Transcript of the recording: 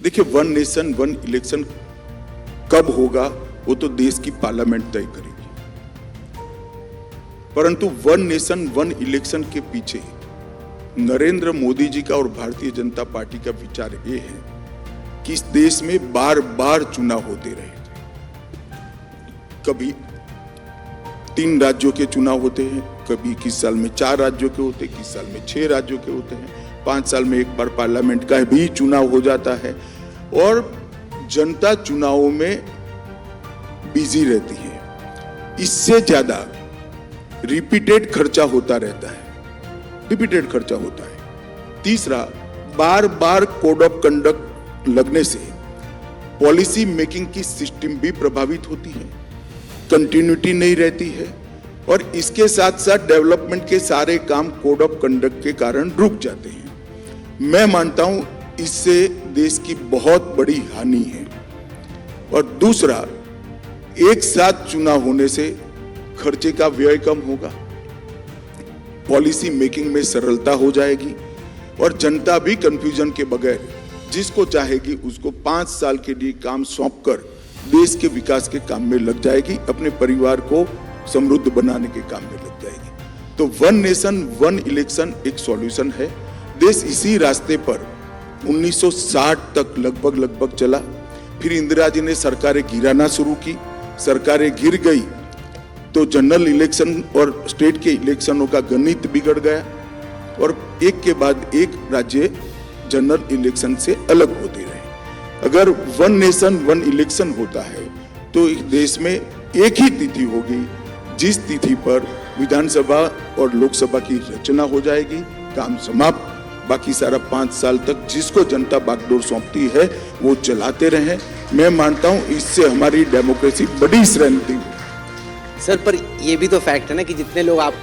देखिए, one nation one election कब होगा वो तो देश की पार्लियामेंट तय करेगी, परंतु वन नेशन वन इलेक्शन के पीछे नरेंद्र मोदी जी का और भारतीय जनता पार्टी का विचार ये है कि इस देश में बार बार चुनाव होते रहे थे। कभी 3 राज्यों के चुनाव होते हैं, कभी किस साल में 4 राज्यों के होते हैं, किस साल में 6 राज्यों के होते हैं, 5 साल में एक बार पार्लियामेंट का भी चुनाव हो जाता है और जनता चुनावों में बिजी रहती है। इससे ज्यादा रिपीटेड खर्चा होता रहता है, रिपीटेड खर्चा होता है। तीसरा, बार बार कोड ऑफ कंडक्ट लगने से पॉलिसी मेकिंग की सिस्टम भी प्रभावित होती है, कंटिन्यूटी नहीं रहती है और इसके साथ साथ डेवलपमेंट के सारे काम कोड ऑफ कंडक्ट के कारण रुक जाते हैं। मैं मानता हूं इससे देश की बहुत बड़ी हानि है। और दूसरा, एक साथ चुनाव होने से खर्चे का व्यय कम होगा, पॉलिसी मेकिंग में सरलता हो जाएगी और जनता भी कंफ्यूजन के बगैर जिसको चाहेगी उसको 5 साल के लिए काम सौंपकर देश के विकास के काम में लग जाएगी, अपने परिवार को समृद्ध बनाने के काम में लग जाएगी। तो वन नेशन वन इलेक्शन एक सॉल्यूशन है। देश इसी रास्ते पर 1960 तक लगभग चला, फिर इंदिरा जी ने सरकारें गिराना शुरू की, सरकारें गिर गई तो जनरल इलेक्शन और स्टेट के इलेक्शनों का गणित बिगड़ गया और एक के बाद एक राज्य जनरल इलेक्शन से अलग होते रहे। अगर वन नेशन वन इलेक्शन होता है तो देश में एक ही तिथि होगी, जिस तिथि पर विधानसभा और लोकसभा की रचना हो जाएगी, काम समाप्त। बाकी सारा 5 साल तक जिसको जनता बागडोर सौंपती है वो चलाते रहें। मैं मानता हूं इससे हमारी डेमोक्रेसी बड़ी स्ट्रेंथ थी। सर, पर ये भी तो फैक्ट है ना कि जितने लोग आप